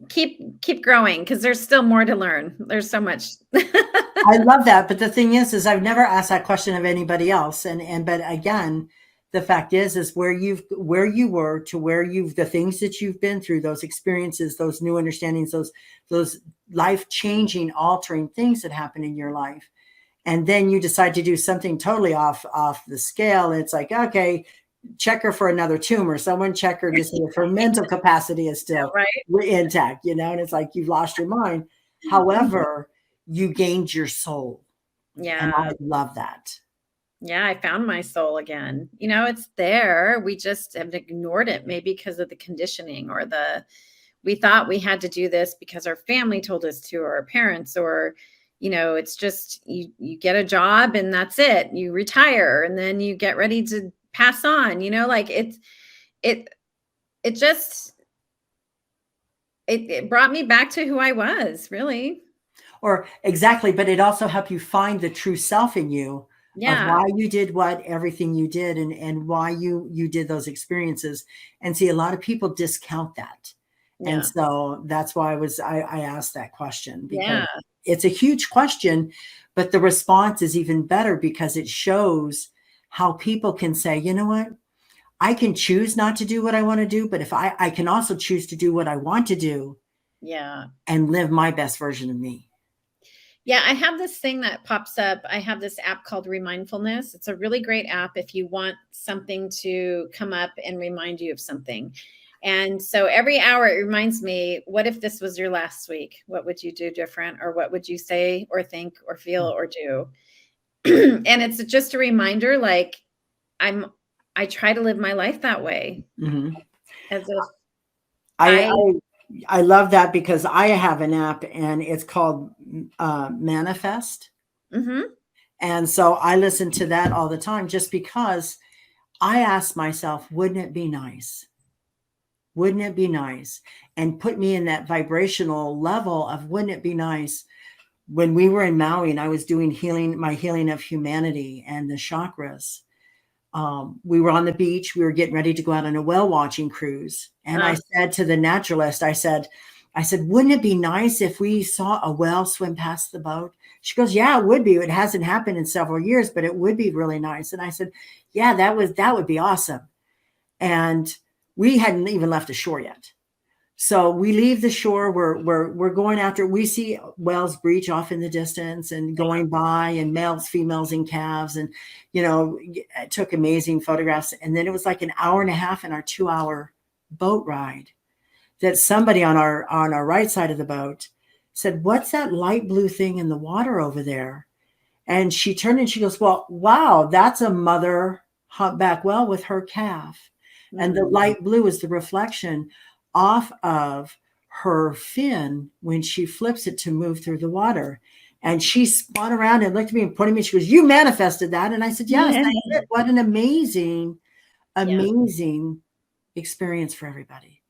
keep growing because there's still more to learn. There's so much. I love that. But the thing is I've never asked that question of anybody else. But again, the fact is where you were to where the things that you've been through, those experiences, those new understandings, those life-changing, altering things that happen in your life. And then you decide to do something totally off the scale. It's like, okay, check her for another tumor. Someone check her to see if her mental capacity is still intact, and it's like you've lost your mind. However, you gained your soul. And I Yeah. love that. Yeah, I found my soul again. It's there. We just have ignored it, maybe because of the conditioning or we thought we had to do this because our family told us to, or our parents, or, it's just you get a job and that's it. You retire and then you get ready to pass on, like it just, it brought me back to who I was, really. Or exactly, but it also helped you find the true self in you of Yeah. why you did everything you did, and why you did those experiences. And see, a lot of people discount that. And Yeah. so that's why I asked that question, because Yeah. it's a huge question, but the response is even better because it shows how people can say, you know what, I can choose not to do what I want to do, but if I can also choose to do what I want to do Yeah. and live my best version of me. Yeah, I have this thing that pops up. I have this app called Remindfulness. It's a really great app if you want something to come up and remind you of something. And so every hour it reminds me, what if this was your last week? What would you do different? Or what would you say or think or feel or do? And it's just a reminder, like I try to live my life that way. Mm-hmm. As if I, I I love that because I have an app and it's called Manifest. Mhm. And so I listen to that all the time just because I ask myself, wouldn't it be nice? Wouldn't it be nice? And put me in that vibrational level of wouldn't it be nice? When we were in Maui and I was doing my healing of humanity and the chakras, we were on the beach. We were getting ready to go out on a whale watching cruise. And I said to the naturalist, I said, wouldn't it be nice if we saw a whale swim past the boat? She goes, yeah, it would be. It hasn't happened in several years, but it would be really nice. And I said, yeah, that would be awesome. And we hadn't even left the shore yet. So we leave the shore. We're going after. We see whales breach off in the distance and going by, and males, females, and calves, and took amazing photographs. And then it was like an hour and a half in our 2-hour boat ride that somebody on our right side of the boat said, "What's that light blue thing in the water over there?" And she turned and she goes, "Well, wow, that's a mother humpback whale with her calf." And the light blue is the reflection off of her fin when she flips it to move through the water. And she spun around and looked at me and pointed at me. She goes, "You manifested that." And I said, "Yes, I did." What an amazing, Yeah. amazing experience for everybody.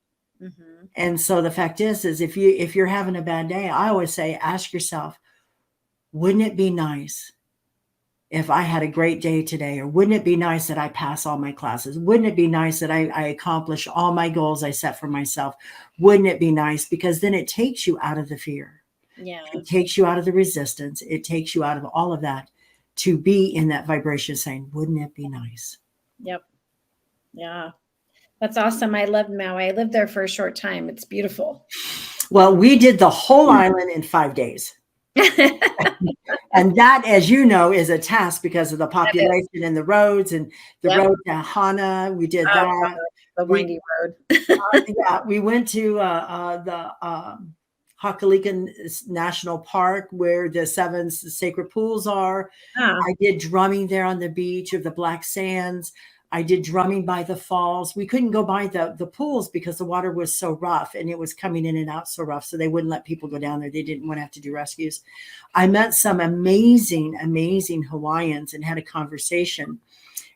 Mhm. And so the fact is if you're having a bad day, I always say, ask yourself, wouldn't it be nice if I had a great day today? Or wouldn't it be nice that I pass all my classes? Wouldn't it be nice that I accomplish all my goals I set for myself? Wouldn't it be nice? Because then it takes you out of the fear. Yeah. It takes you out of the resistance. It takes you out of all of that to be in that vibration saying, wouldn't it be nice? Yep. Yeah. That's awesome. I love Maui. I lived there for a short time. It's beautiful. Well, we did the whole island in 5 days. And that, as you know, is a task because of the population and the roads and the Yep. road to Hana. We did Oh, that. God, the We, windy road. yeah, we went to the Hakalikan National Park where the seven sacred pools are. Ah, I did drumming there on the beach of the Black Sands. I did drumming by the falls. We couldn't go by the pools because the water was so rough and it was coming in and out so rough. So they wouldn't let people go down there. They didn't want to have to do rescues. I met some amazing, amazing Hawaiians and had a conversation.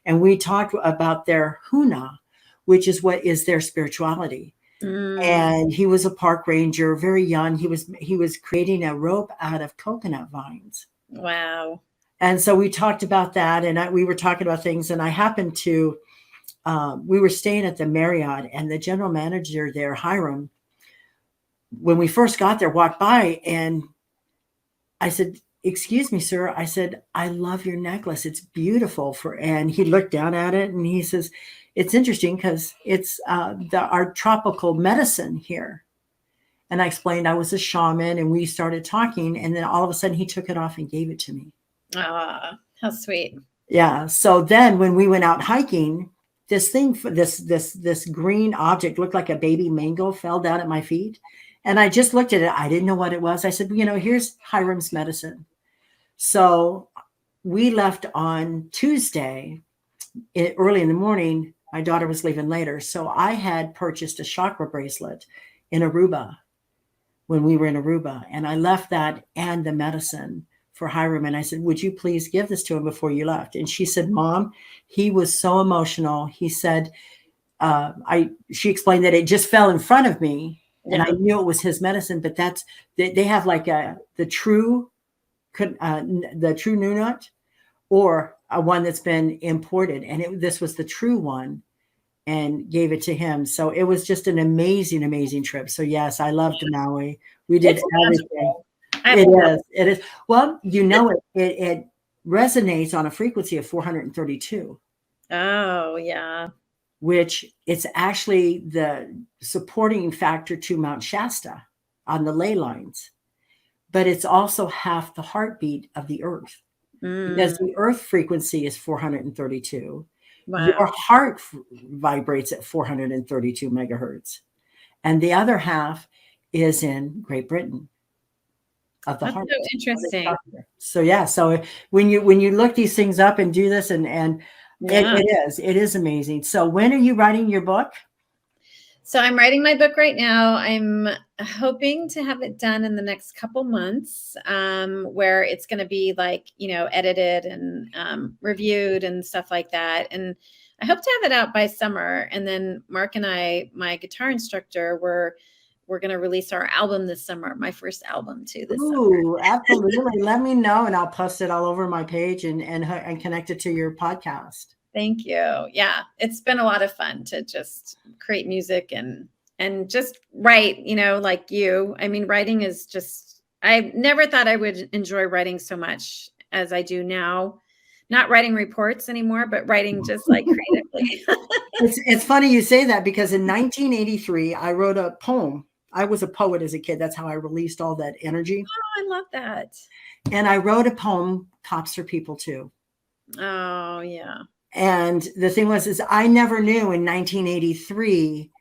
And we talked about their huna, which is what is their spirituality. And he was a park ranger, very young. He was creating a rope out of coconut vines. wow. And so we talked about that, and we were talking about things. And I happened to, we were staying at the Marriott, and the general manager there, Hiram, when we first got there, walked by, and I said, "Excuse me, sir." I said, "I love your necklace. It's beautiful." And he looked down at it, and he says, "It's interesting because it's our tropical medicine here." And I explained I was a shaman, and we started talking, and then all of a sudden he took it off and gave it to me. Ah, how sweet. Yeah. So then when we went out hiking, this green object looked like a baby mango fell down at my feet. And I just looked at it. I didn't know what it was. I said, here's Hiram's medicine. So we left on Tuesday early in the morning. My daughter was leaving later. So I had purchased a chakra bracelet in Aruba when we were in Aruba. And I left that and the medicine for Hiram. And I said, "Would you please give this to him before you left?" And she said, "Mom," he was so emotional. He said, she explained that it just fell in front of me. And I knew it was his medicine, but they have like the true nunut or a one that's been imported. And this was the true one, and gave it to him. So it was just an amazing, amazing trip. So yes, I loved Maui. We did everything. It is. Well, it resonates on a frequency of 432. Oh, yeah. Which it's actually the supporting factor to Mount Shasta on the ley lines. But it's also half the heartbeat of the earth because the earth frequency is 432. Wow. Your heart vibrates at 432 megahertz. And the other half is in Great Britain of the That's heart. so interesting. So yeah, so when you look these things up and do this and it is amazing. So when are you writing your book? So I'm writing my book right now. I'm hoping to have it done in the next couple months, where it's going to be like, edited and reviewed and stuff like that. And I hope to have it out by summer. And then Mark and I, my guitar instructor, we're going to release our album this summer, my first album too this summer. Absolutely. Let me know and I'll post it all over my page and connect it to your podcast. Thank you. Yeah, it's been a lot of fun to just create music and just write, like you. I mean, writing is just, I never thought I would enjoy writing so much as I do now. Not writing reports anymore, but writing just like creatively. It's funny you say that because in 1983, I wrote a poem. I was a poet as a kid. That's how I released all that energy. Oh, I love that. And I wrote a poem, Cops Are People Too. Oh, yeah. And the thing is I never knew in 1983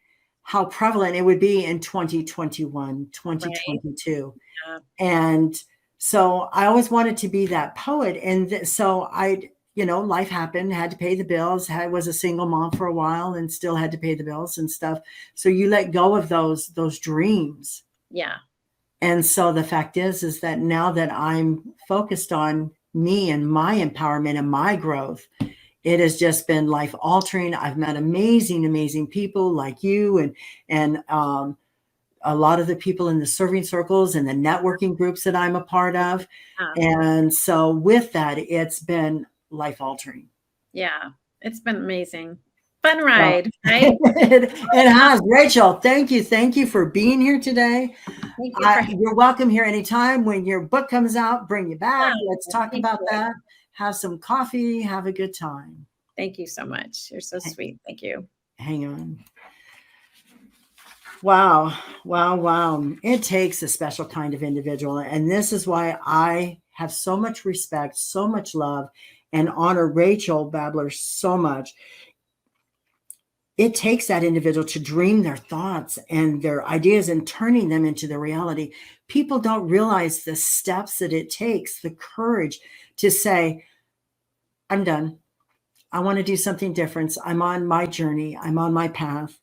how prevalent it would be in 2021, 2022. Right. Yeah. And so I always wanted to be that poet. And so life happened, had to pay the bills, was a single mom for a while and still had to pay the bills and stuff. So you let go of those dreams. Yeah. And so the fact is that now that I'm focused on me and my empowerment and my growth, it has just been life altering. I've met amazing, amazing people like you and a lot of the people in the serving circles and the networking groups that I'm a part of. And so with that, it's been life altering. Yeah, it's been amazing. Fun ride, right? It has. Rachel, thank you. Thank you for being here today. You're welcome here anytime. When your book comes out, bring you back. Let's talk about that. Have some coffee. Have a good time. Thank you so much. You're so sweet. Thank you. Hang on. Wow. Wow. It takes a special kind of individual. And this is why I have so much respect, so much love, and honor Rachelle Babler so much. It takes that individual to dream their thoughts and their ideas and turning them into the reality. People don't realize the steps that it takes, the courage to say, I'm done. I want to do something different. I'm on my journey. I'm on my path.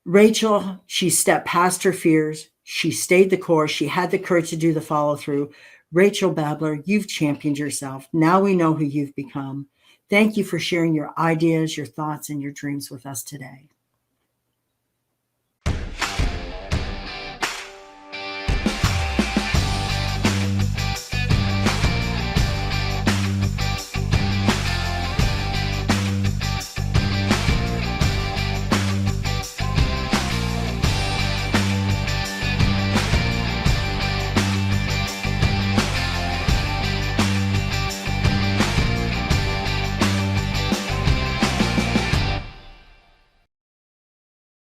Rachelle, she stepped past her fears. She stayed the course. She had the courage to do the follow through. Rachelle Babler, you've championed yourself. Now we know who you've become. Thank you for sharing your ideas, your thoughts, and your dreams with us today.